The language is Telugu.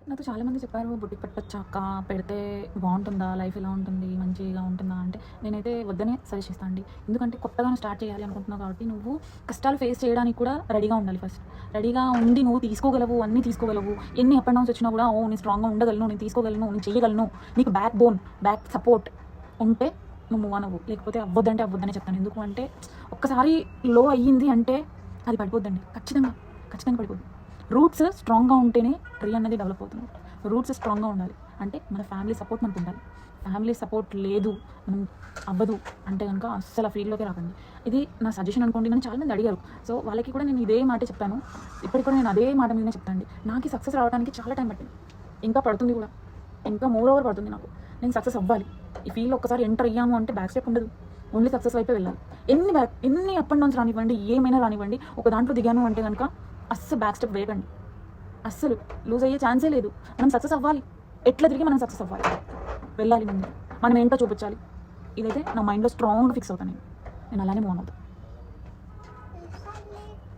నాతో చాలామంది చెప్పారు, బుటిక్ పెట్టొచ్చా అక్క, పెడితే బాగుంటుందా, లైఫ్ ఎలా ఉంటుంది, మంచిగా ఉంటుందా అంటే నేనైతే వద్దనే సజెస్ట్ చేస్తాను అండి. ఎందుకంటే కొత్తగా స్టార్ట్ చేయాలి అనుకుంటున్నావు కాబట్టి నువ్వు కష్టాలు ఫేస్ చేయడానికి కూడా రెడీగా ఉండాలి. ఫస్ట్ రెడీగా ఉండి నువ్వు తీసుకోగలవు, అన్నీ తీసుకోగలవు. ఎన్ని అప్ అండ్ డౌన్స్ వచ్చినా కూడా నేను స్ట్రాంగ్గా ఉండగలను, నేను తీసుకోగలను, నేను చేయగలను, నీకు బ్యాక్ బోన్, బ్యాక్ సపోర్ట్ ఉంటే నువ్వు మూవ్ అనవు. లేకపోతే అవ్వద్దంటే అవ్వద్దనే చెప్తాను. ఎందుకు అంటే ఒక్కసారి లో అయ్యింది అంటే అది పడిపోద్దండి, ఖచ్చితంగా ఖచ్చితంగా పడిపోద్ది. రూట్స్ స్ట్రాంగ్గా ఉంటేనే ట్రీ అనేది డెవలప్ అవుతుంది. రూట్స్ స్ట్రాంగ్గా ఉండాలి అంటే మన ఫ్యామిలీ సపోర్ట్ మనకు ఉండాలి. ఫ్యామిలీ సపోర్ట్ లేదు, మనం అవ్వదు అంటే కనుక అస్సలు ఆ ఫీల్డ్లోకి రాకండి. ఇది నా సజెషన్ అనుకోండి. నన్ను చాలామంది అడిగారు, సో వాళ్ళకి కూడా నేను ఇదే మాట చెప్పాను. ఇప్పటికి కూడా నేను అదే మాట మీదనే చెప్తాను. నాకు ఈ సక్సెస్ రావడానికి చాలా టైం పట్టింది, ఇంకా పడుతుంది కూడా, ఇంకా మోర్ ఓవర్ పడుతుంది. నాకు నేను సక్సెస్ అవ్వాలి. ఈ ఫీల్డ్లో ఒక్కసారి ఎంటర్ అయ్యాము అంటే బ్యాక్ స్టెప్ ఉండదు, ఓన్లీ సక్సెస్ వైపే వెళ్ళాలి. ఎన్ని అప్ అండ్ డౌన్స్ రానివ్వండి, ఏమైనా రానివ్వండి, ఒక దాంట్లో దిగాను అంటే కనుక అస్సలు బ్యాక్ స్టెప్ వేయకండి. అస్సలు లూజ్ అయ్యే ఛాన్సే లేదు. మనం సక్సెస్ అవ్వాలి, ఎట్లా తిరిగి మనం సక్సెస్ అవ్వాలి, వెళ్ళాలి ముందు, మనం ఏంటో చూపించాలి. ఇదైతే నా మైండ్లో స్ట్రాంగ్గా ఫిక్స్ అవుతాను. నేను అలానే మూవ్ అవుతాను.